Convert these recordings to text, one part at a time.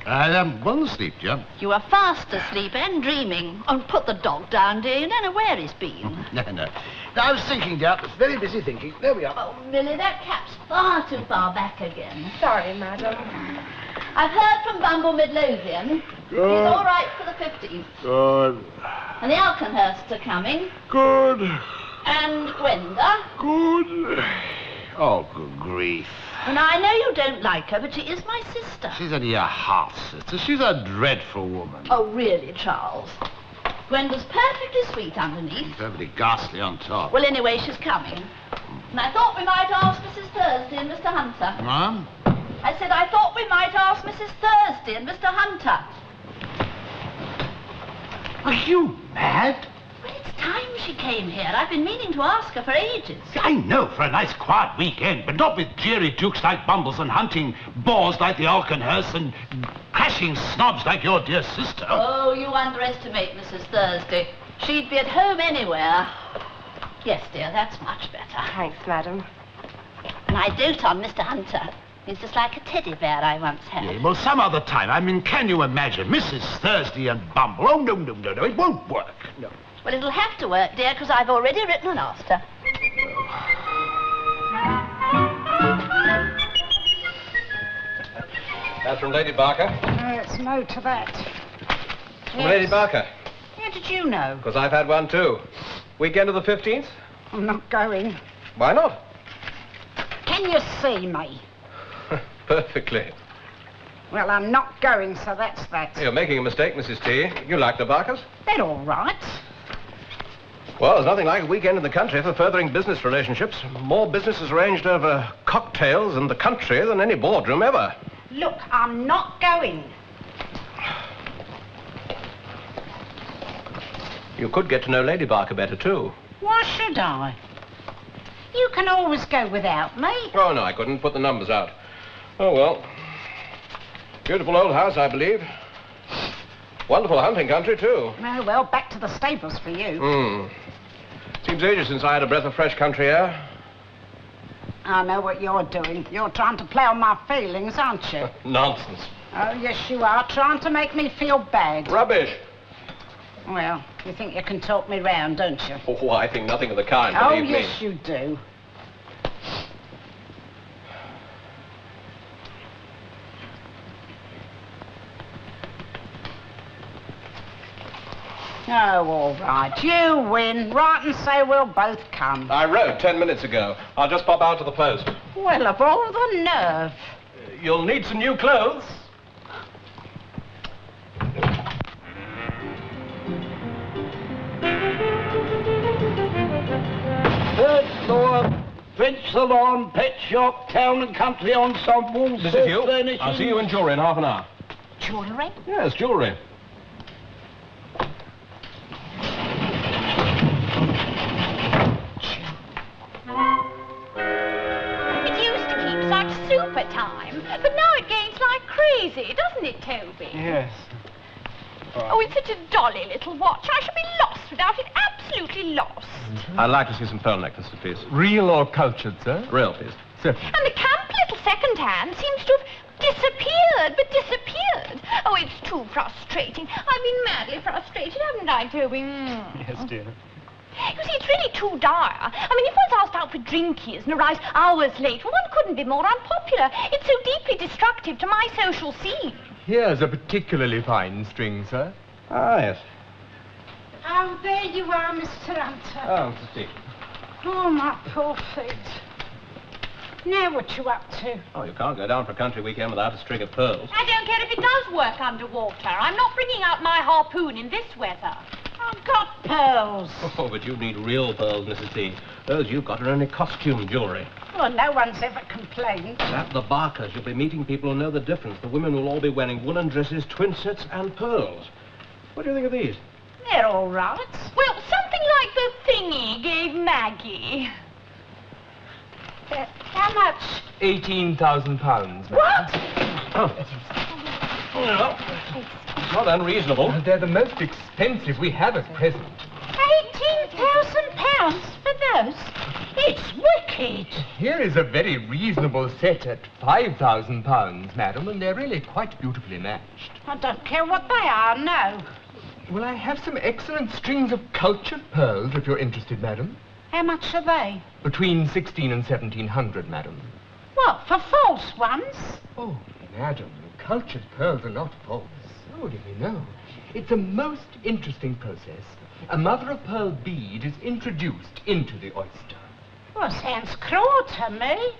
I haven't gone to sleep, John. You are fast asleep and dreaming. Oh, put the dog down, dear. You don't know where he's been. No. I was thinking, dear. I was very busy thinking. There we are. Oh, Millie, that cap's far too far back again. Sorry, madam. I've heard from Bumble Midlothian. He's all right for the 15th. Good. And the Alkenhursts are coming. Good. And Gwenda. Good. Oh, good grief. And I know you don't like her, but she is my sister. She's only a half-sister. She's a dreadful woman. Oh, really, Charles? Gwenda's perfectly sweet underneath. She's overly ghastly on top. Well, anyway, she's coming. And I thought we might ask Mrs. Thursday and Mr. Hunter. Ma'am? I said I thought we might ask Mrs. Thursday and Mr. Hunter. Are you mad? Well, it's time she came here. I've been meaning to ask her for ages. I know, for a nice quiet weekend, but not with jeery dukes like Bumbles and hunting boars like the Alkenhursts and crashing snobs like your dear sister. Oh, you underestimate Mrs. Thursday. She'd be at home anywhere. Yes, dear, that's much better. Thanks, madam. And I dote on Mr. Hunter. He's just like a teddy bear I once had. Yeah, well, some other time. I mean, can you imagine Mrs. Thursday and Bumble? Oh, no, it won't work. No. Well, it'll have to work, dear, because I've already written and asked her. That's from Lady Barker. It's no to that. From Lady Barker. How did you know? Because I've had one too. Weekend of the 15th? I'm not going. Why not? Can you see me? Perfectly. Well, I'm not going, so that's that. You're making a mistake, Mrs. T. You like the Barkers? They're all right. Well, there's nothing like a weekend in the country for furthering business relationships. More business is arranged over cocktails in the country than any boardroom ever. Look, I'm not going. You could get to know Lady Barker better, too. Why should I? You can always go without me. Oh, no, I couldn't put the numbers out. Oh, well. Beautiful old house, I believe. Wonderful hunting country, too. Oh, well, back to the stables for you. Seems ages since I had a breath of fresh country air. I know what you're doing. You're trying to play on my feelings, aren't you? Nonsense. Oh, yes, you are. Trying to make me feel bad. Rubbish. Well, you think you can talk me round, don't you? Oh, I think nothing of the kind, Oh, believe me. yes, you do. Oh, all right. You win. Write and say we'll both come. I wrote 10 minutes ago. I'll just pop out to the post. Well, of all the nerve. You'll need some new clothes. Third floor, French Salon, Pet Shop, Town and Country Ensemble, This is Hugh. furnishing. I'll see you in jewellery in half an hour. Jewellery? Yes, jewellery. It used to keep such super time, but now it gains like crazy, doesn't it, Toby? Yes. Oh, it's such a dolly little watch. I should be lost without it, absolutely lost. I'd like to see some pearl necklaces, please. Real or cultured, sir? Real, please. Certainly. And the camp little second-hand seems to have disappeared. Oh, it's too frustrating. I've been madly frustrated, haven't I, Toby? Yes, dear. You see, it's really too dire. I mean, if one's asked out for drinkies and arrives hours late, well, one couldn't be more unpopular. It's so deeply destructive to my social scene. Here's a particularly fine string, sir. Ah, yes. Oh, there you are, Mr. Hunter. Oh, Mrs. T. Oh, my poor feet. Now what you up to? Oh, you can't go down for a country weekend without a string of pearls. I don't care if it does work underwater. I'm not bringing out my harpoon in this weather. I've got pearls. Oh, but you need real pearls, Mrs. T. Those you've got are only costume jewellery. Well, no one's ever complained. At the Barkers, you'll be meeting people who know the difference. The women will all be wearing woolen dresses, twin sets, and pearls. What do you think of these? They're all right. Well, something like the thingy gave Maggie. How much? £18,000. What? Oh. Well, it's not unreasonable. They're the most expensive we have at present. £18,000 for those? It's wicked. Here is a very reasonable set at £5,000, madam, and they're really quite beautifully matched. I don't care what they are, no. Well, I have some excellent strings of cultured pearls, if you're interested, madam. How much are they? Between 16 and 1700, madam. What, for false ones? Oh, madam, cultured pearls are not false. Oh, dear, no. It's a most interesting process. A mother-of-pearl bead is introduced into the oyster. Well, sounds cruel to me.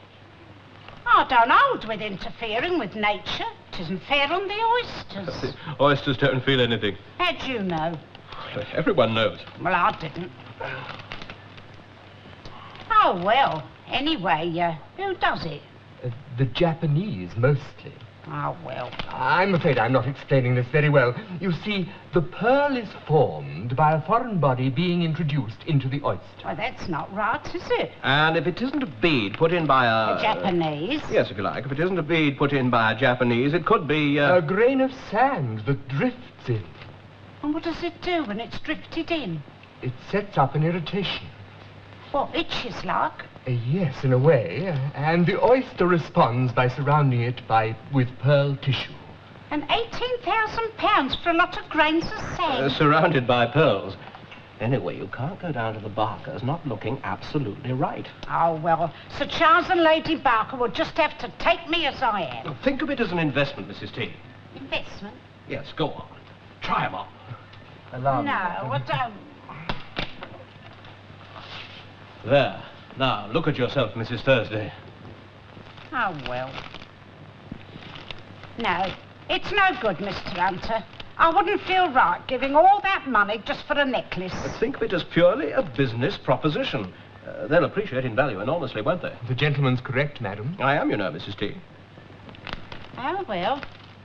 I don't hold with interfering with nature. It isn't fair on the oysters. The oysters don't feel anything. How'd you know? Everyone knows. Well, I didn't. Oh, well, anyway, who does it? The Japanese, mostly. Oh, well. I'm afraid I'm not explaining this very well. You see, the pearl is formed by a foreign body being introduced into the oyster. Well, that's not right, is it? And if it isn't a bead put in by The Japanese? Yes, if you like. If it isn't a bead put in by a Japanese, it could be, A grain of sand that drifts in. And what does it do when it's drifted in? It sets up an irritation. What, itches like? Yes, in a way. And the oyster responds by surrounding it with pearl tissue. And £18,000 for a lot of grains of sand. surrounded by pearls. Anyway, you can't go down to the Barkers not looking absolutely right. Oh, well, Sir Charles and Lady Barker will just have to take me as I am. Think of it as an investment, Mrs. T. Investment? Yes, go on. Try 'em on. Allow me. No, I don't. There. Now, look at yourself, Mrs. Thursday. Oh, well. No, it's no good, Mr. Hunter. I wouldn't feel right giving all that money just for a necklace. But think of it as purely a business proposition. They'll appreciate in value enormously, won't they? The gentleman's correct, madam. I am, you know, Mrs. T. Oh, well,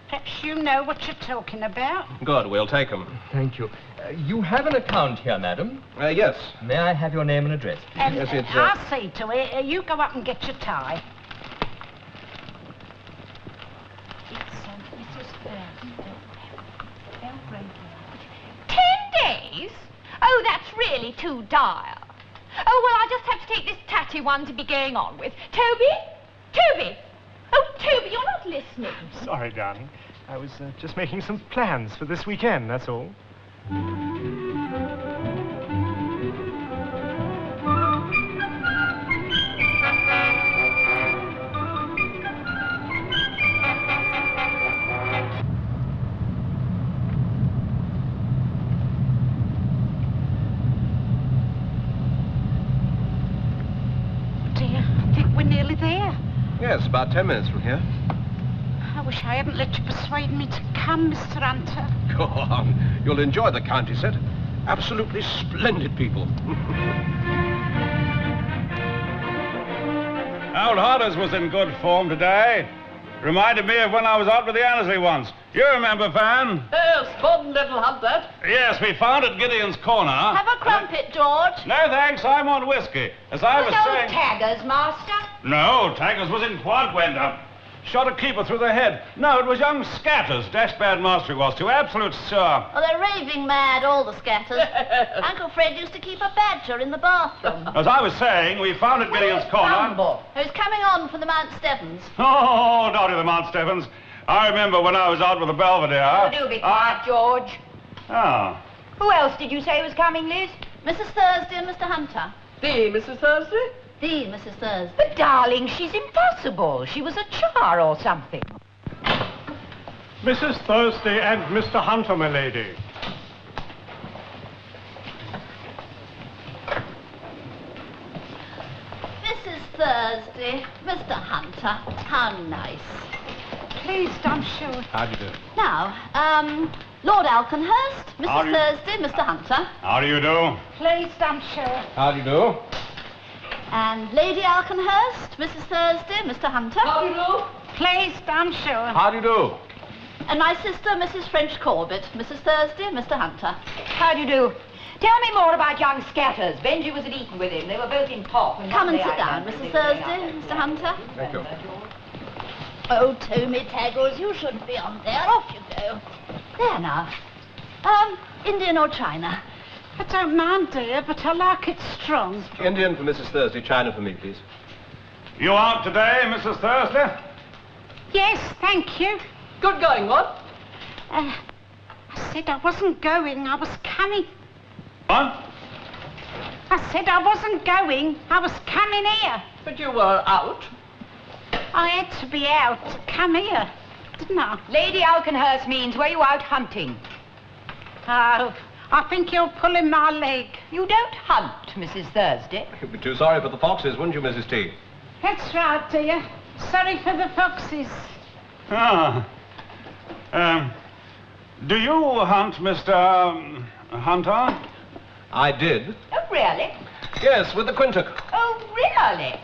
perhaps you know what you're talking about. Good, we'll take 'em. Thank you. You have an account here, madam. Yes. May I have your name and address, please? And Yes, it's, I'll see to it. You go up and get your tie. It's Mrs. Thursday. 10 days? Oh, that's really too dire. Oh, well, I just have to take this tatty one to be going on with. Toby? Toby! Oh, Toby, you're not listening. Sorry, darling. I was just making some plans for this weekend, that's all. Dear, I think we're nearly there. Yes, about 10 minutes from here. I wish I hadn't let you persuade me to come, Mr. Hunter. Go on. You'll enjoy the county set. Absolutely splendid people. Old Hodders was in good form today. Reminded me of when I was out with the Annesley once. You remember, Fan? Oh, spun little Hunter. Yes, we found at Gideon's Corner. Have a crumpet, George. No, thanks, I'm on whiskey. As I was No saying... taggers, master. No, Taggers was in quad Gwenda. Shot a keeper through the head. No, it was young Scatters. Dash bad master he was, too. Absolute sir. Oh, they're raving mad, all the scatters. Uncle Fred used to keep a badger in the bathroom. As I was saying, we found at Gideon's Corner... Who's coming on from the Mount Stephens? Oh, not in the Mount Stephens. I remember when I was out with the Belvedere. Oh, do be quiet, George. Oh. Who else did you say was coming, Liz? Mrs. Thursday and Mr. Hunter. The Mrs. Thursday? The Mrs. Thursday. But, darling, she's impossible. She was a char or something. Mrs. Thursday and Mr. Hunter, my lady. Mrs. Thursday, Mr. Hunter. How nice. Pleased, I'm sure. How do you do? Now, Lord Alkenhurst, How do Mrs. you- Thursday, Mr. Hunter. How do you do? Pleased, I'm sure. How do you do? And Lady Alkenhurst, Mrs. Thursday, Mr. Hunter. Pleased, I'm sure. How do you do? And my sister, Mrs. French Corbett, Mrs. Thursday, Mr. Hunter. How do you do? Tell me more about young Scatters. Benji was at Eton with him. They were both in pop. Come and one day sit I down, found Mrs. they were Thursday, going out. Mr. Hunter. Thank you. Oh, Tommy Taggles, you shouldn't be on there. Off you go. There now. Indian or China? I don't mind, dear, but I like it strong. Indian for Mrs. Thursday, China for me, please. You out today, Mrs. Thursday? Yes, thank you. Good going, what? I said I wasn't going, I was coming. What? I said I wasn't going, I was coming here. But you were out. I had to be out to come here, didn't I? Lady Alkenhurst means, were you out hunting? Oh, I think you're pulling my leg. You don't hunt, Mrs. Thursday. You'd be too sorry for the foxes, wouldn't you, Mrs. T? That's right, dear. Sorry for the foxes. Ah. Do you hunt, Mr. Hunter? I did. Oh, really? Yes, with the Quintock. Oh, really?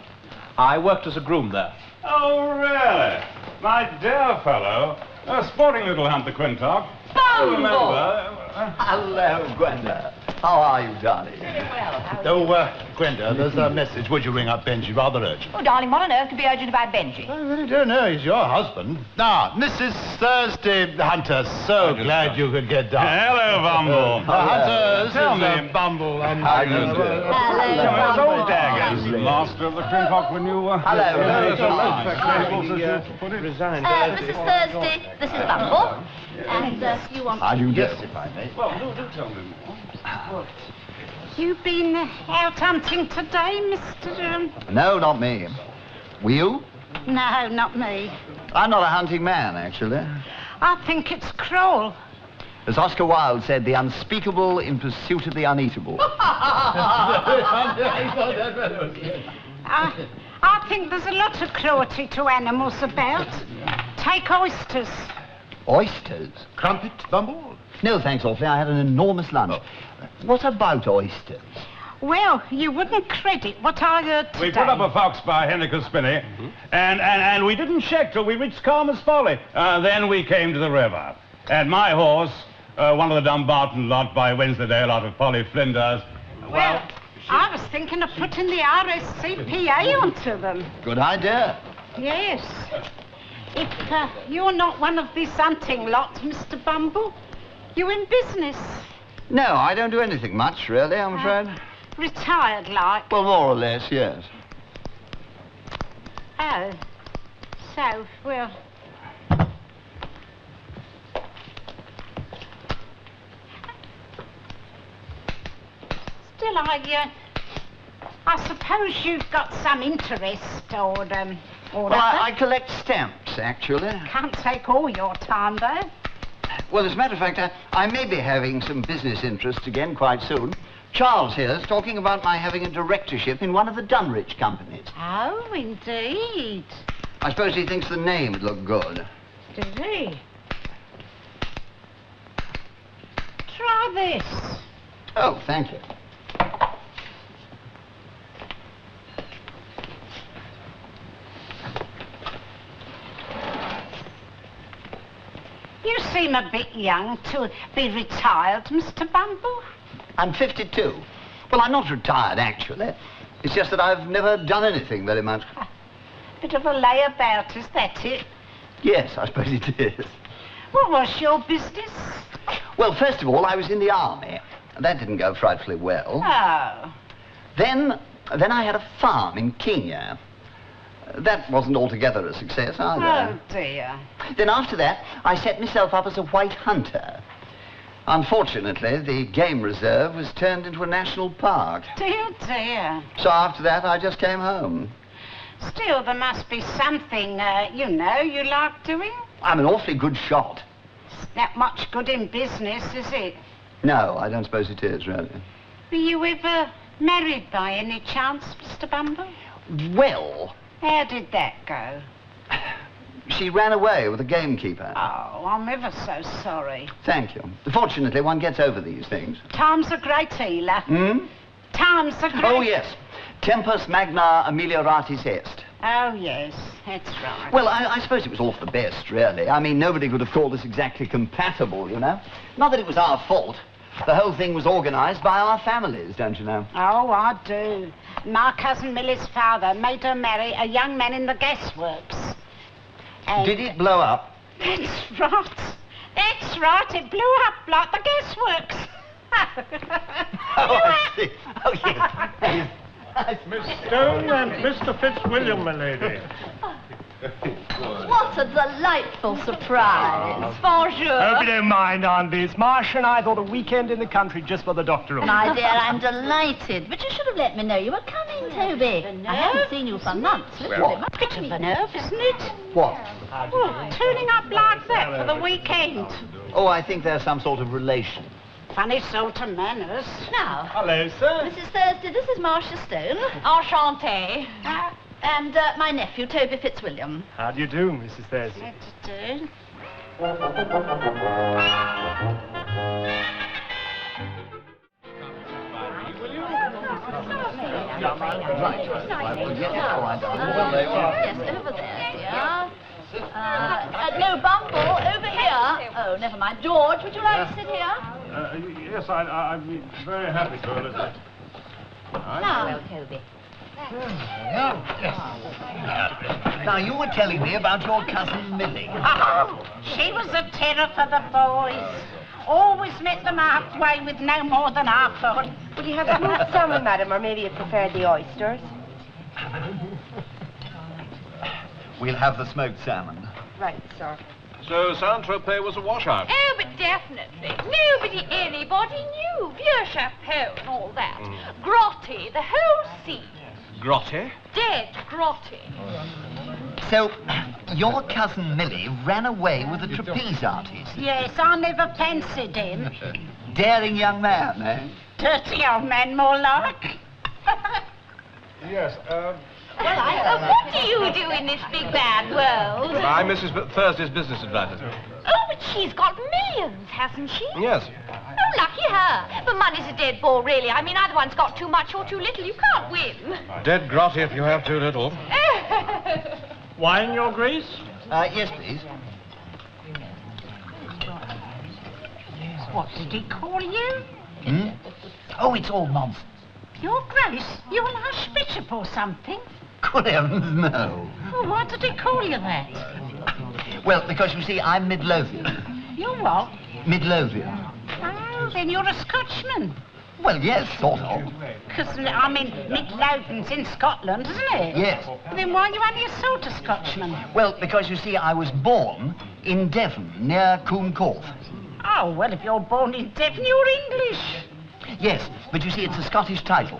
I worked as a groom there. Oh, really? My dear fellow, a sporting little hunt, the Quintock. Bumble! Remember... Hello, Gwenda. How are you, darling? Very well. How Gwenda, there's a message. Would you ring up Benji? Rather urgent. Oh, darling, what on earth could be urgent about Benji? I really don't know. He's your husband. Now, Mrs. Thursday Hunter, so glad you could get down. Hello, Bumble. Hunter, Tell this is me. Bumble. And How do you do? It's old Daggers, master of the Quintock, when you... Mrs. Thursday, this is Bumble. And you want... How do you do? if I may. Well, do tell me more. You been out hunting today, Mr. No, not me. Were you? No, not me. I'm not a hunting man, actually. I think it's cruel. As Oscar Wilde said, the unspeakable in pursuit of the uneatable. I think there's a lot of cruelty to animals about. Take oysters. Oysters? Crumpet, Bumble? No, thanks awfully. I had an enormous lunch. What about oysters? Well, you wouldn't credit what I heard today. We put up a fox by Henniker Spinney, and we didn't check till we reached Calmer's Folly. Then we came to the river. And my horse, one of the Dumbarton lot by Wensleydale out of Polly Flinders. Well, I was thinking of putting the RSCPA onto them. Good idea. Yes. If you're not one of this hunting lot, Mr. Bumble, you in business? No, I don't do anything much, really, I'm afraid. Retired like? Well, more or less, yes. Oh. So, well... Still, I suppose you've got some interest or Well, I collect stamps, actually. Can't take all your time, though. Well, as a matter of fact, I may be having some business interests again quite soon. Charles here is talking about my having a directorship in one of the Dunwich companies. Oh, indeed. I suppose he thinks the name would look good. Does he? Try this. Oh, thank you. You seem a bit young to be retired, Mr. Bumble. I'm 52. Well, I'm not retired, actually. It's just that I've never done anything very much. Bit of a layabout, is that it? Yes, I suppose it is. What was your business? Well, first of all, I was in the army. That didn't go frightfully well. Oh. Then I had a farm in Kenya. That wasn't altogether a success either. Oh, dear. Then after that, I set myself up as a white hunter. Unfortunately, the game reserve was turned into a national park. Dear, dear. So after that, I just came home. Still, there must be something, you like doing. I'm an awfully good shot. It's not much good in business, is it? No, I don't suppose it is, really. Were you ever married by any chance, Mr. Bumble? Well, How did that go? she ran away with a gamekeeper. Oh, I'm ever so sorry. Thank you. Fortunately, one gets over these things. Time's a great healer. Hmm? Time's a great... Oh, yes. Tempus magna amelioratis est. Oh, yes, that's right. Well, I suppose it was all for the best, really. I mean, nobody could have called us exactly compatible, you know. Not that it was our fault. The whole thing was organised by our families, don't you know? Oh, I do. My cousin Millie's father made her marry a young man in the gasworks. And Did it blow up? That's right. That's right. It blew up like the gasworks. I see. Oh, yes. Miss Stone and Mr. Fitzwilliam, my lady. What a delightful surprise. Bonjour. Hope you don't mind, Aunt Liz. Marcia and I thought a weekend in the country just for the doctor. My dear, I'm delighted. But you should have let me know you were coming, Toby. I haven't seen you for months. What? Bit of a nerve, isn't it? What? Oh, turning up like that for the weekend. Oh, I think they're some sort of relation. Funny sort of manners. Now, Hello, sir. Mrs. Thursday, this is Marcia Stone. Enchanté. And my nephew, Toby Fitzwilliam. How do you do, Mrs. Thursday? Yes, over there, dear. No, Bumble, over here. Oh, never mind. George, would you like to sit here? Yes, I'd be very happy to, Elizabeth. Now, Toby. Now, you were telling me about your cousin Millie. Oh, she was a terror for the boys. Always met them halfway with no more than half on. Will you have smooth salmon, madam, or maybe you prefer the oysters? We'll have the smoked salmon. Right, sir. So Saint-Tropez was a washout. Oh, but definitely. Anybody knew. Vieux Chapeau and all that. Grotty, the whole scene. Grotty? Dead Grotty. So, your cousin Millie ran away with a trapeze artist. Yes, I never fancied him. Daring young man, eh? Dirty old man, more like. Yes, What do you do in this big bad world? I'm Mrs. Thursday's business advisor. Oh, but she's got millions, hasn't she? Yes. Oh, lucky her. But money's a dead ball, really. I mean, either one's got too much or too little. You can't win. Dead grotty if you have too little. wine, Your Grace? Yes, please. What did he call you? Hmm? Oh, it's all nonsense. Your Grace? You an archbishop or something? Good heavens, no. Oh, why did he call you that? Well, because you see, I'm Midlothian. You're what? Midlothian. Oh, then you're a Scotchman. Well, yes, sort of. Because, I mean, Midlothian's in Scotland, isn't it? Yes. Then why are you only a sort of Scotchman? Well, because you see, I was born in Devon, near Coombe Court. Oh, well, if you're born in Devon, you're English. Yes, but you see, it's a Scottish title.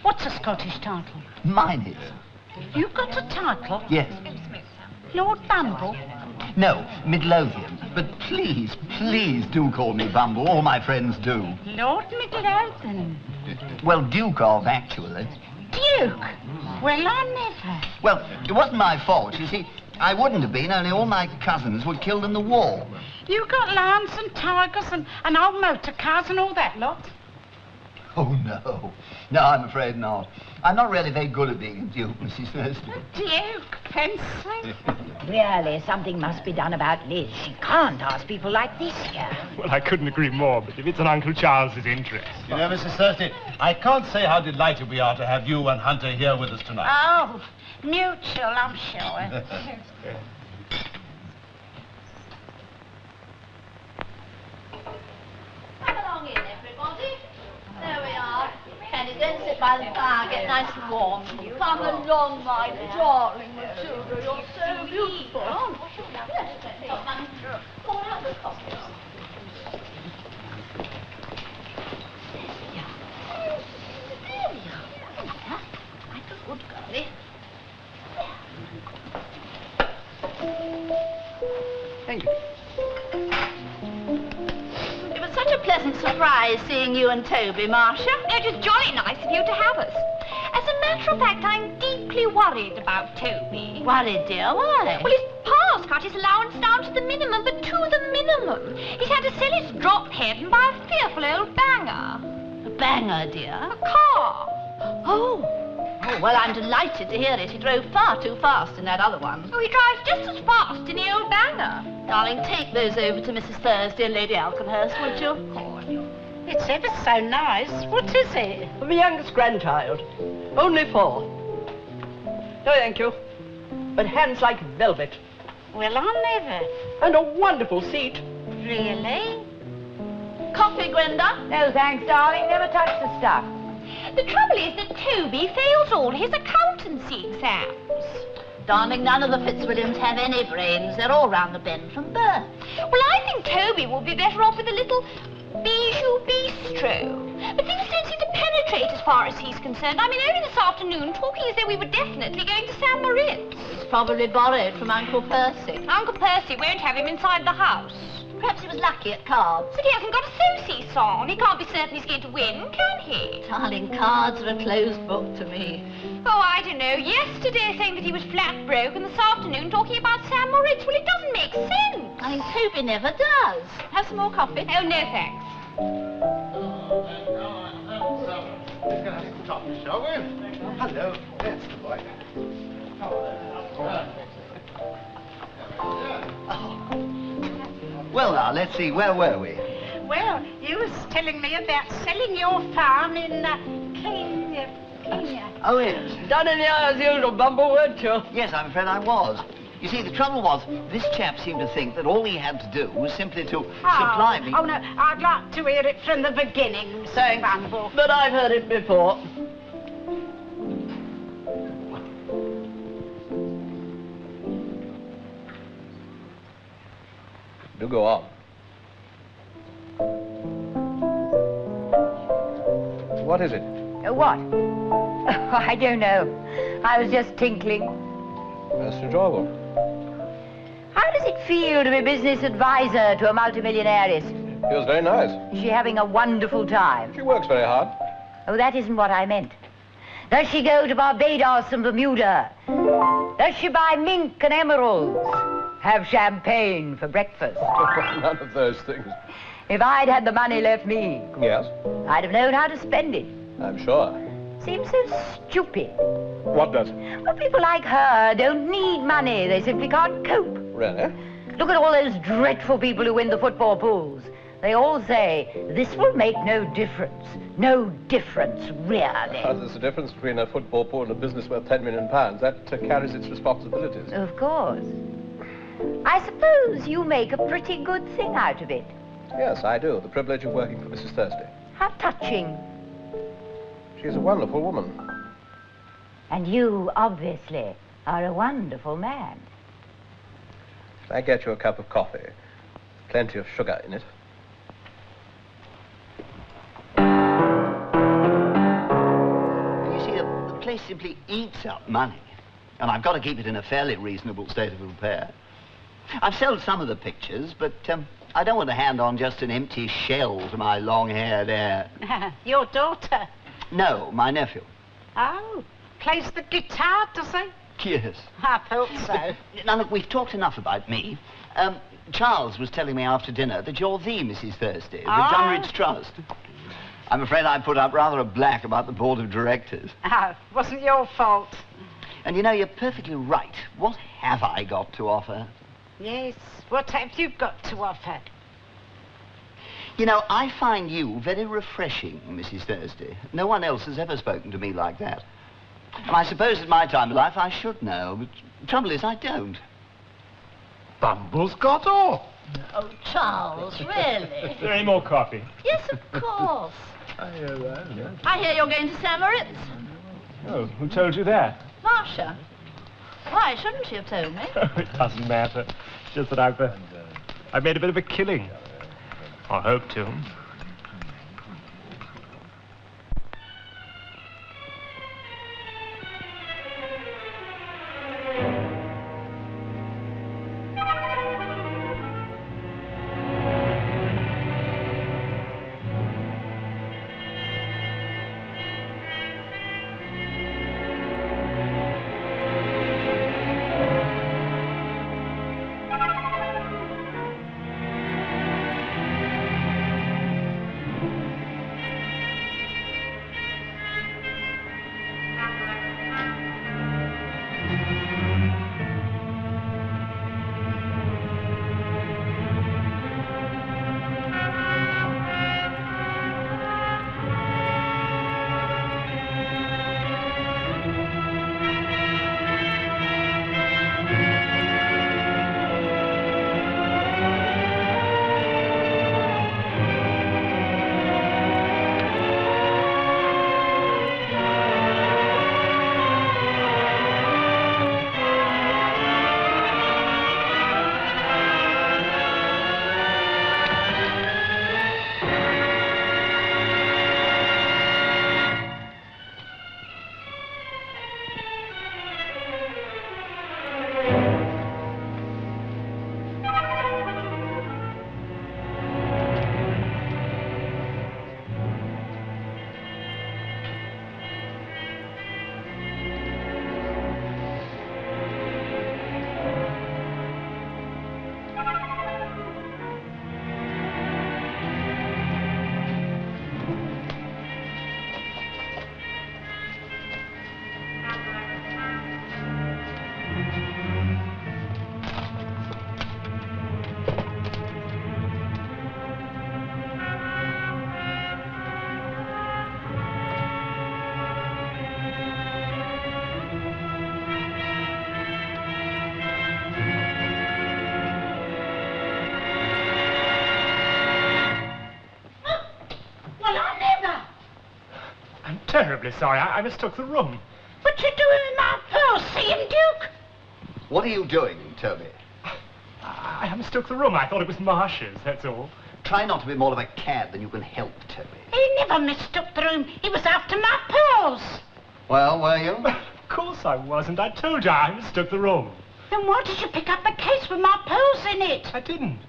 What's a Scottish title? Mine is. You've got a title? Yes. Lord Bumble? No, Midlothian. But please, please do call me Bumble. All my friends do. Lord Midlothian. Well, Duke of, actually. Duke? Well, I never. Well, it wasn't my fault. You see, I wouldn't have been, only all my cousins were killed in the war. You got lions and tigers and old motor cars and all that lot? Oh, no. No, I'm afraid not. I'm not really very good at being a duke, Mrs. Thursday. Duke, fancy. Really, something must be done about Liz. She can't ask people like this here. Well, I couldn't agree more, but if it's in Uncle Charles's interest. You know, Mrs. Thursday, I can't say how delighted we are to have you and Hunter here with us tonight. Oh, mutual, I'm sure. Come along in, everybody. There we are. Penny, then sit by the fire, get nice and warm. Come along, my darling Matilda. You're so beautiful, aren't you? Yes, come on. Pour out the coffee. There we are. Like a good girlie. Thank you. It was such a pleasant surprise seeing you and Toby, Marcia. It was jolly nice of you to have us. As a matter of fact, I'm deeply worried about Toby. Worried, dear? Why? Well, his pa's cut his allowance down to the minimum, but to the minimum. He's had to sell his drop head and buy a fearful old banger. A banger, dear? A car. Oh, well, I'm delighted to hear it. He drove far too fast in that other one. Oh, he drives just as fast in the old banger. Darling, take those over to Mrs. Thursday and Lady Alkenhurst, would you? Of course. It's ever so nice. What is it? The youngest grandchild. Only 4. No, thank you. But hands like velvet. Well, I never. And a wonderful seat. Really? coffee, Gwenda? No, thanks, darling. Never touch the stuff. The trouble is that Toby fails all his accountancy exams. Darling, none of the Fitzwilliams have any brains. They're all round the bend from birth. Well, I think Toby will be better off with a little bijou bistro. But things don't seem to penetrate as far as he's concerned. I mean, only this afternoon, talking as though we were definitely going to St. Moritz. It's probably borrowed from Uncle Percy. Uncle Percy won't have him inside the house. Perhaps he was lucky at cards. But he hasn't got a saucisson on. He can't be certain he's going to win, can he? Darling, cards are a closed book to me. Oh, I don't know. Yesterday saying that he was flat broke, and this afternoon talking about St. Moritz. Well, it doesn't make sense. I mean, Toby never does. Have some more coffee? Oh, no, thanks. Let's get a coffee, shall we? Hello, that's the boy. Well, now, let's see, where were we? Well, you was telling me about selling your farm in Kenya. Oh, yes. Done in the eye as usual, Bumble, weren't you? Yes, I'm afraid I was. You see, the trouble was, this chap seemed to think that all he had to do was simply to supply me... Oh, no, I'd like to hear it from the beginning, Sir Bumble. But I've heard it before. Do go on. What is it? What? Oh, I don't know. I was just tinkling. That's enjoyable. How does it feel to be business advisor to a multimillionaire? Feels very nice. Is she having a wonderful time? She works very hard. Oh, that isn't what I meant. Does she go to Barbados and Bermuda? Does she buy mink and emeralds? Have champagne for breakfast? None of those things. If I'd had the money left me, Yes, I'd have known how to spend it. I'm sure. Seems so stupid. What does? Well, people like her don't need money. They simply can't cope. Really? Look at all those dreadful people who win the football pools. They all say, this will make no difference. No difference, really. There's a difference between a football pool and a business worth £10 million. That carries its responsibilities. Of course. I suppose you make a pretty good thing out of it. Yes, I do. The privilege of working for Mrs. Thursday. How touching. She's a wonderful woman. And you, obviously, are a wonderful man. I get you a cup of coffee. Plenty of sugar in it. You see, the place simply eats up money. And I've got to keep it in a fairly reasonable state of repair. I've sold some of the pictures, but I don't want to hand on just an empty shell to my long-haired heir. Your daughter? No, my nephew. Oh, plays the guitar, does he? Yes. I thought so. Now, look, we've talked enough about me. Charles was telling me after dinner that you're the Mrs. Thursday, the Dunridge Trust. I'm afraid I put up rather a black about the board of directors. Oh, wasn't your fault. And you know, you're perfectly right. What have I got to offer? Yes, what have you got to offer? You know, I find you very refreshing, Mrs. Thursday. No one else has ever spoken to me like that. And I suppose at my time of life I should know, but the trouble is I don't. Bumble's got off. Oh, Charles, really? Is there any more coffee? Yes, of course. I hear that, yes. I hear you're going to St. Moritz. Oh, who told you that? Marcia. Why shouldn't she have told me? It doesn't matter. It's just that I've made a bit of a killing. I hope to. terribly sorry. I mistook the room. What you doing with my pearls? See him, Duke? What are you doing, Toby? I mistook the room. I thought it was Marcia's, that's all. Try not to be more of a cad than you can help, Toby. He never mistook the room. He was after my pearls. Well, were you? Of course I wasn't. I told you I mistook the room. Then why did you pick up the case with my pearls in it? I didn't.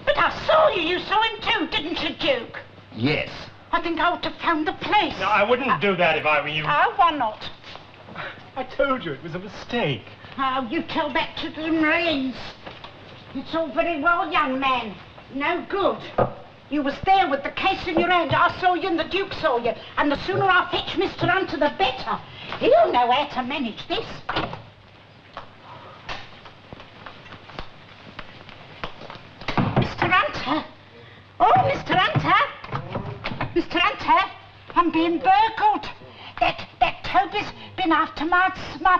But I saw you. You saw him too, didn't you, Duke? Yes. I think I ought to phone the police. No, I wouldn't do that if I were you. Oh, why not? I told you it was a mistake. Oh, you tell that to the Marines. It's all very well, young man. No good. You was there with the case in your hand. I saw you and the Duke saw you. And the sooner I fetch Mr. Hunter, the better. He'll know how to manage this. Mr. Hunter? Oh, Mr. Hunter? Mr. Hunter, I'm being burgled. That Toby's been after my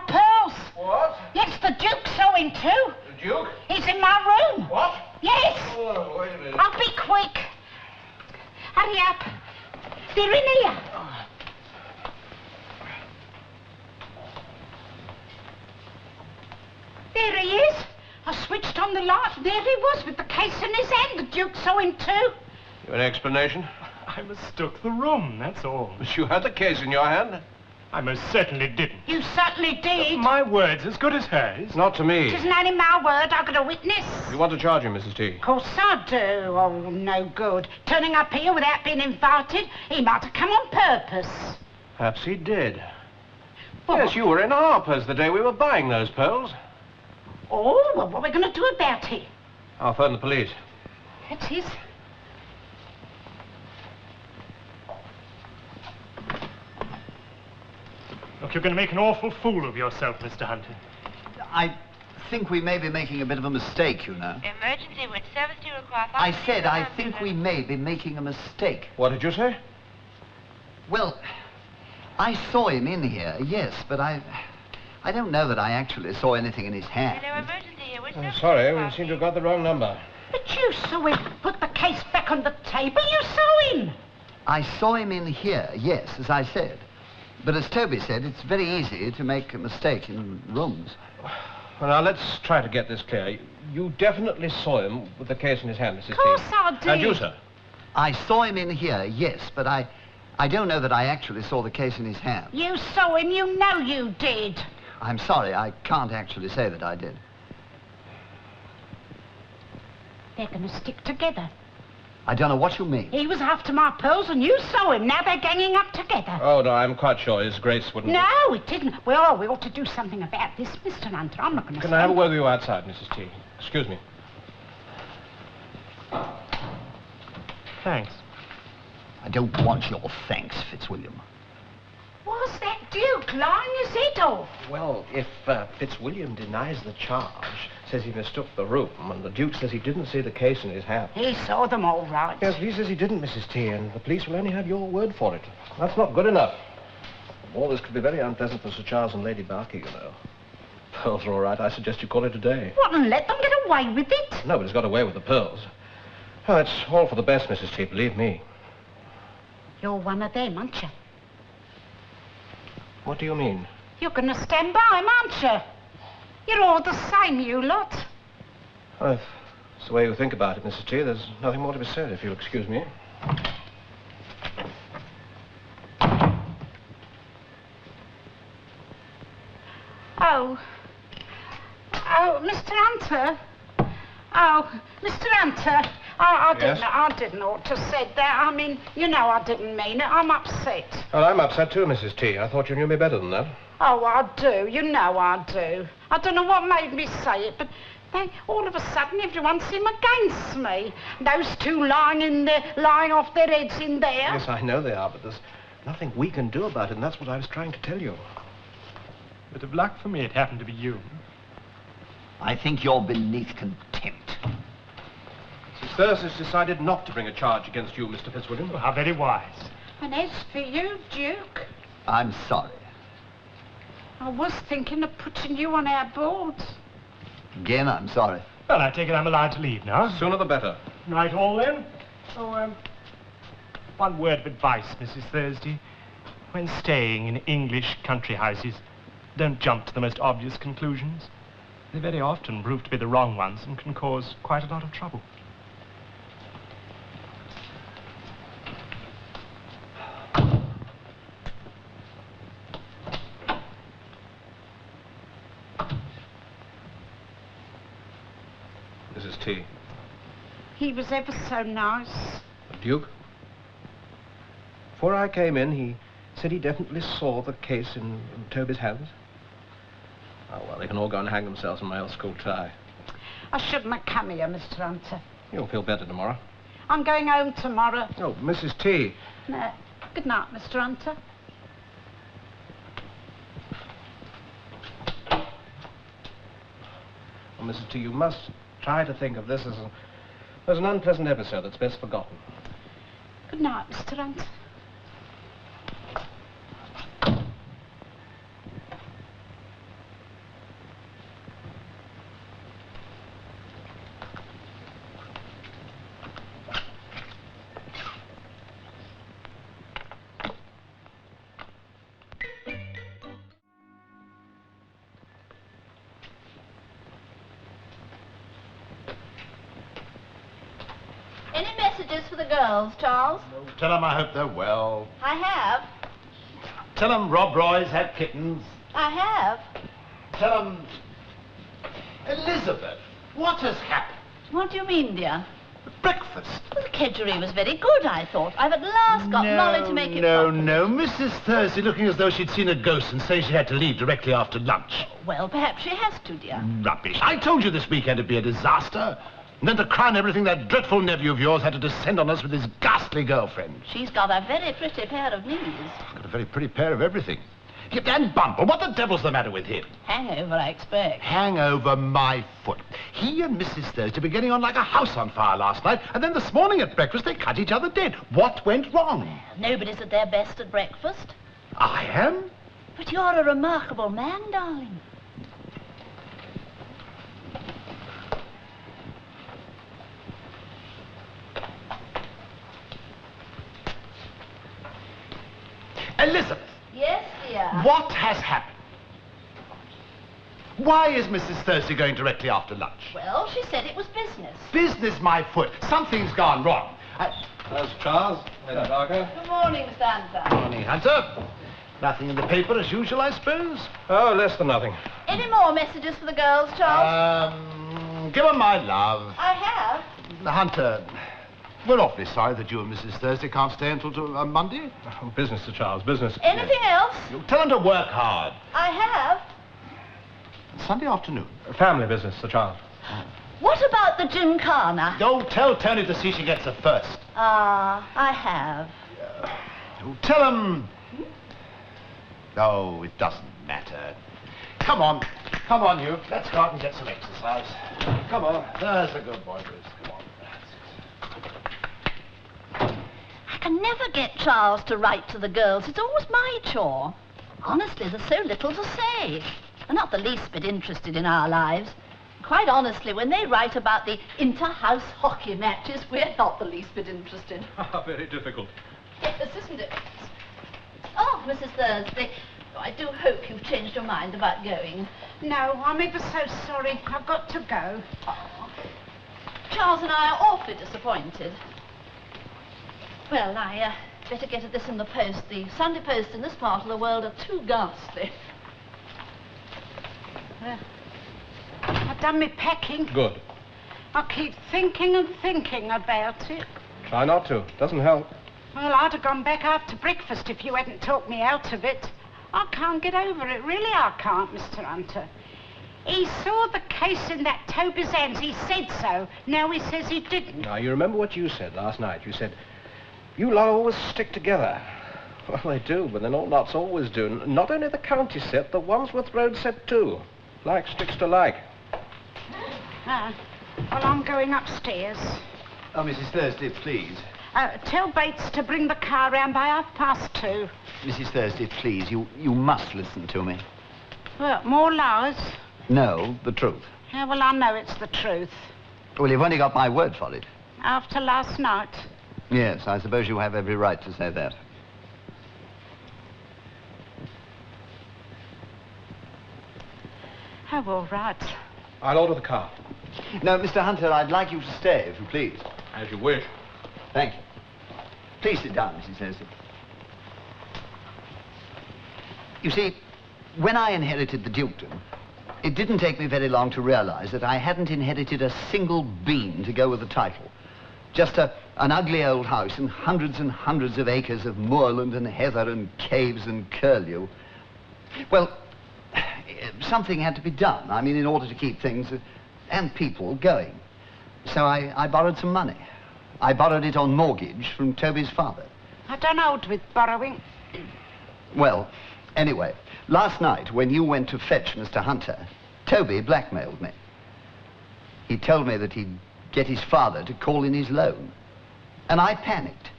pearls. What? Yes, the Duke saw him too. The Duke? He's in my room. What? Yes. Oh, wait a minute. I'll be quick. Hurry up. They're in here. There he is. I switched on the light. There he was with the case in his hand. The Duke saw him too. You an explanation? I mistook the room, that's all. But you had the case in your hand. I most certainly didn't. You certainly did. My word's as good as hers. Not to me. It isn't only my word. I've got a witness. You want to charge him, Mrs. T? Of course I do. Oh, no good. Turning up here without being invited. He might have come on purpose. Perhaps he did. Well, Yes, you were in Harper's the day we were buying those pearls. Oh, well, what are we going to do about it? I'll phone the police. It is. Look, you're going to make an awful fool of yourself, Mr. Hunter. I think we may be making a bit of a mistake, you know. Emergency with service to require... I said I think we may be making a mistake. What did you say? Well, I saw him in here, yes, but I don't know that I actually saw anything in his hand. Hello, emergency here with service Sorry, to we seem to have got the wrong number. But you saw him put the case back on the table. You saw him. I saw him in here, yes, as I said. But as Toby said, it's very easy to make a mistake in rooms. Well, now, let's try to get this clear. You definitely saw him with the case in his hand, Mrs. T. Of course I did. And you, sir? I saw him in here, yes, but I don't know that I actually saw the case in his hand. You saw him. You know you did. I'm sorry, I can't actually say that I did. They're going to stick together. I don't know what you mean. He was after my pearls and you saw him. Now they're ganging up together. Oh, no, I'm quite sure His Grace wouldn't... No, it didn't. Well, we ought to do something about this, Mr. Hunter. I'm not going to... Can I have a word with you outside, Mrs. T? Excuse me. Thanks. I don't want your thanks, Fitzwilliam. Was that Duke lying his head off? Well, if Fitzwilliam denies the charge, says he mistook the room, and the Duke says he didn't see the case in his hand. He saw them all right. Yes, but he says he didn't, Mrs. T, and the police will only have your word for it. That's not good enough. All this could be very unpleasant for Sir Charles and Lady Barker, you know. Pearls are all right. I suggest you call it a day. What, and let them get away with it? Nobody's got away with the pearls. Oh, it's all for the best, Mrs. T, believe me. You're one of them, aren't you? What do you mean? You're going to stand by him, aren't you? You're all the same, you lot. Well, if it's the way you think about it, Mrs. T, there's nothing more to be said, if you'll excuse me. Oh, Mr. Hunter. Oh, Mr. Hunter. I didn't ought to have said that. I mean, you know I didn't mean it. I'm upset. Well, I'm upset too, Mrs. T. I thought you knew me better than that. Oh, I do. You know I do. I don't know what made me say it, but all of a sudden everyone seemed against me. Those two lying in there, lying off their heads in there. Yes, I know they are, but there's nothing we can do about it, and that's what I was trying to tell you. Bit of luck for me it happened to be you. I think you're beneath contempt. Mrs. Thurst has decided not to bring a charge against you, Mr. Fitzwilliam. Well, how very wise. And as for you, Duke, I'm sorry. I was thinking of putting you on our boards. Again, I'm sorry. Well, I take it I'm allowed to leave now. Sooner the better. Right, all then. Oh, one word of advice, Mrs. Thursday. When staying in English country houses, don't jump to the most obvious conclusions. They very often prove to be the wrong ones and can cause quite a lot of trouble. Mrs. T. He was ever so nice. Duke? Before I came in, he said he definitely saw the case in Toby's hands. Oh, well, they can all go and hang themselves in my old school tie. I shouldn't have come here, Mr. Hunter. You'll feel better tomorrow. I'm going home tomorrow. Oh, Mrs. T. No. Good night, Mr. Hunter. Well, Mrs. T, you must try to think of this as an unpleasant episode that's best forgotten. Good night, Mr. Hunter. Any messages for the girls, Charles? Tell them I hope they're well. I have. Tell them Rob Roy's had kittens. I have. Tell them... Elizabeth, what has happened? What do you mean, dear? Breakfast. Well, the kedgeree was very good, I thought. I've at last got Molly to make it proper. No. Mrs. Thursday looking as though she'd seen a ghost and say she had to leave directly after lunch. Well, perhaps she has to, dear. Rubbish. I told you this weekend would be a disaster. And then to crown everything, that dreadful nephew of yours had to descend on us with his ghastly girlfriend. She's got a very pretty pair of knees. Got a very pretty pair of everything. And Bumble, what the devil's the matter with him? Hangover, I expect. Hangover my foot. He and Mrs. Thursday were getting on like a house on fire last night, and then this morning at breakfast they cut each other dead. What went wrong? Nobody's at their best at breakfast. I am? But you're a remarkable man, darling. Elizabeth! Yes, dear? What has happened? Why is Mrs. Thursday going directly after lunch? Well, she said it was business. Business, my foot. Something's gone wrong. There's Charles, Lady Barker. Good morning, Mr. Hunter. Morning, Hunter. Nothing in the paper as usual, I suppose? Oh, less than nothing. Any more messages for the girls, Charles? Give them my love. I have. Hunter, we're awfully sorry that you and Mrs. Thursday can't stay until Monday. Oh, business, Sir Charles, business. Anything else? You tell them to work hard. I have. Sunday afternoon. Family business, Sir Charles. What about the gymkhana? Don't tell Tony to see she gets her first. I have. Tell them... Oh, it doesn't matter. Come on, you. Let's go out and get some exercise. Come on. There's a good boy, Bruce. Come on. I can never get Charles to write to the girls. It's always my chore. Honestly, there's so little to say. They're not the least bit interested in our lives. Quite honestly, when they write about the inter-house hockey matches, we're not the least bit interested. Very difficult. Yes, isn't it? Oh, Mrs. Thursday, I do hope you've changed your mind about going. No, I'm ever so sorry. I've got to go. Oh. Charles and I are awfully disappointed. Well, I better get at this in the post. The Sunday posts in this part of the world are too ghastly. I've done my packing. Good. I keep thinking and thinking about it. Try not to. Doesn't help. Well, I'd have gone back after breakfast if you hadn't talked me out of it. I can't get over it. Really, I can't, Mr. Hunter. He saw the case in that Toby's hands. He said so. Now he says he didn't. Now, you remember what you said last night. You said, you lot always stick together. Well, they do, but then all lots always do. Not only the county set, the Wandsworth Road set too. Like sticks to like. Well, I'm going upstairs. Oh, Mrs. Thursday, please. Tell Bates to bring the car round by 2:30. Mrs. Thursday, please, you must listen to me. Well, more lies? No, the truth. Yeah, well, I know it's the truth. Well, you've only got my word for it. After last night. Yes, I suppose you have every right to say that. Oh, all right. I'll order the car. No, Mr. Hunter, I'd like you to stay, if you please. As you wish. Thank you. Please sit down, Mrs. Thursday. You see, when I inherited the dukedom, it didn't take me very long to realize that I hadn't inherited a single bean to go with the title. Just an ugly old house and hundreds of acres of moorland and heather and caves and curlew. Well, something had to be done. I mean, in order to keep things and people going. So I borrowed some money. I borrowed it on mortgage from Toby's father. I don't hold with borrowing. Well, anyway, last night when you went to fetch Mr. Hunter, Toby blackmailed me. He told me that he'd get his father to call in his loan. And I panicked.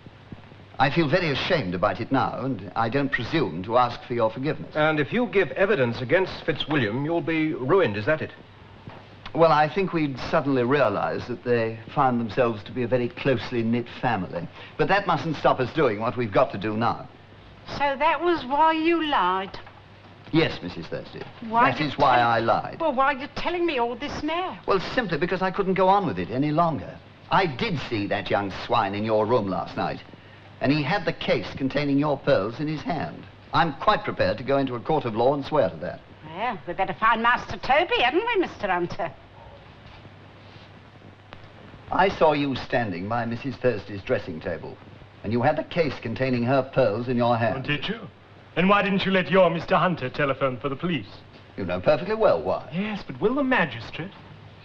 I feel very ashamed about it now, and I don't presume to ask for your forgiveness. And if you give evidence against Fitzwilliam, you'll be ruined, is that it? Well, I think we'd suddenly realize that they found themselves to be a very closely knit family. But that mustn't stop us doing what we've got to do now. So that was why you lied? Yes, Mrs. Thursday. Why that is why I lied. Well, why are you telling me all this now? Well, simply because I couldn't go on with it any longer. I did see that young swine in your room last night, and he had the case containing your pearls in his hand. I'm quite prepared to go into a court of law and swear to that. Well, we'd better find Master Toby, hadn't we, Mr. Hunter? I saw you standing by Mrs. Thursday's dressing table, and you had the case containing her pearls in your hand. Oh, did you? And why didn't you let your Mr. Hunter telephone for the police? You know perfectly well why. Yes, but will the magistrate?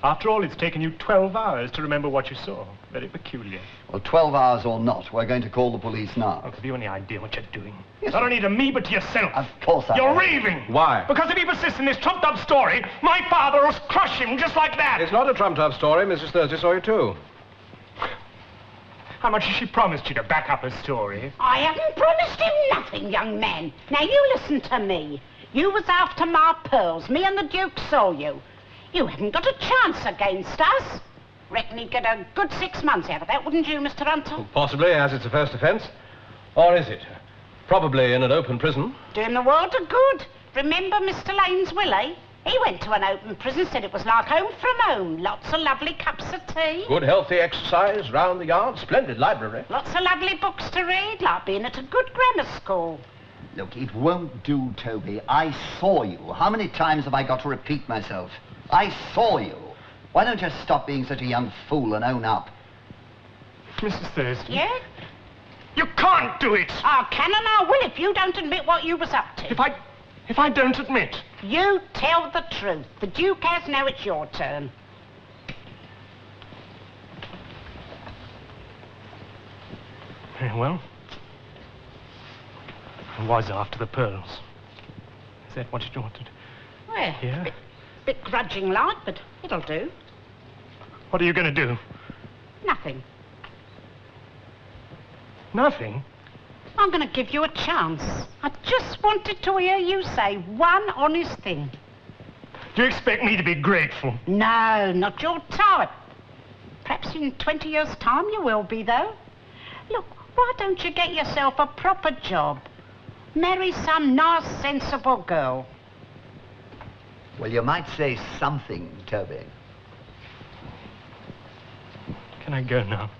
After all, it's taken you 12 hours to remember what you saw. Very peculiar. Well, 12 hours or not, we're going to call the police now. Oh, have you any idea what you're doing? Yes, Not only to me, but to yourself. Of course I You're have. raving. Why? Because if he persists in this trumped-up story, my father will crush him just like that. It's not a trumped-up story. Mrs. Thursday saw you too. How much has she promised you to back up her story? I haven't promised him nothing, young man. Now, you listen to me. You was after my pearls. Me and the Duke saw you. You haven't got a chance against us. Reckon he'd get a good 6 months out of that, wouldn't you, Mr. Hunter? Possibly, as it's a first offence. Or is it? Probably in an open prison. Do him the world of good. Remember Mr. Lane's Willie? He went to an open prison, said it was like home from home. Lots of lovely cups of tea. Good healthy exercise round the yard. Splendid library. Lots of lovely books to read, like being at a good grammar school. Look, it won't do, Toby. I saw you. How many times have I got to repeat myself? I saw you. Why don't you stop being such a young fool and own up? Mrs. Thursday? Yeah? You can't do it! I can and I will if you don't admit what you was up to. If I don't admit? You tell the truth. The Duke has, now it's your turn. Very well. I was after the pearls. Is that what you wanted? Well, Yeah? bit grudging like, but it'll do. What are you going to do? Nothing. Nothing? I'm going to give you a chance. I just wanted to hear you say one honest thing. Do you expect me to be grateful? No, not your type. Perhaps in 20 years' time you will be, though. Look, why don't you get yourself a proper job? Marry some nice, sensible girl. Well, you might say something, Toby. Can I go now?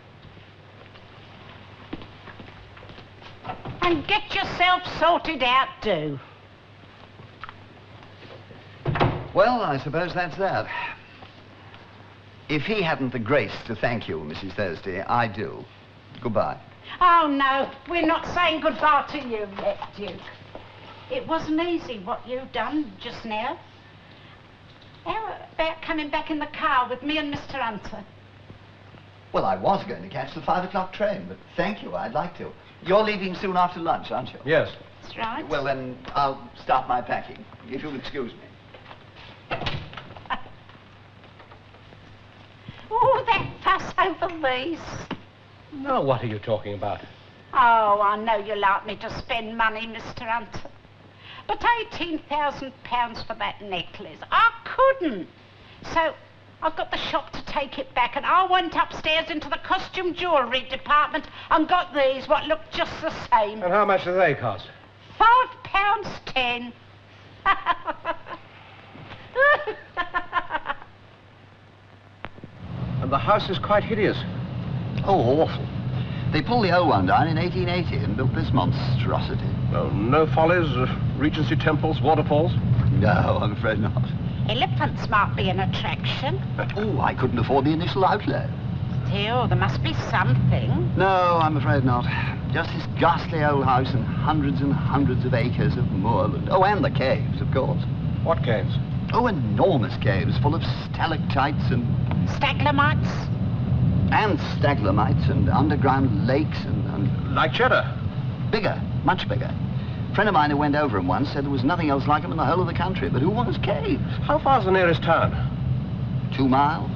And get yourself sorted out, do. Well, I suppose that's that. If he hadn't the grace to thank you, Mrs. Thursday, I do. Goodbye. Oh, no, we're not saying goodbye to you yet, Duke. It wasn't easy what you've done just now. How about coming back in the car with me and Mr. Hunter? Well, I was going to catch the 5 o'clock train, but thank you, I'd like to. You're leaving soon after lunch, aren't you? Yes. That's right. Well, then, I'll start my packing, if you'll excuse me. Oh, that fuss over these. Now, what are you talking about? Oh, I know you like me to spend money, Mr. Hunter. But £18,000 for that necklace, I couldn't. So I got the shop to take it back, and I went upstairs into the costume jewellery department and got these, what looked just the same. And how much do they cost? £5.10. And the house is quite hideous. Oh, awful. They pulled the old one down in 1880 and built this monstrosity. Oh, no follies, Regency temples, waterfalls? No, I'm afraid not. Elephants might be an attraction. Oh, I couldn't afford the initial outlay. Still, there must be something. No, I'm afraid not. Just this ghastly old house and hundreds of acres of moorland. Oh, and the caves, of course. What caves? Oh, enormous caves full of stalactites and... Staglamites? And staglamites and underground lakes and... Like Cheddar? Bigger, much bigger. A friend of mine who went over them once said there was nothing else like them in the whole of the country. But who wants caves? How far's the nearest town? 2 miles.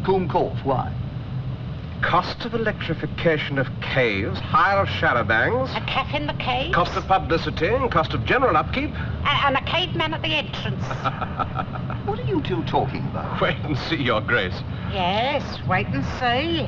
Coombe Court, why? Cost of electrification of caves, hire of charabancs. A cafe in the cave? Cost of publicity and cost of general upkeep. And a caveman at the entrance. What are you two talking about? Wait and see, Your Grace. Yes, wait and see.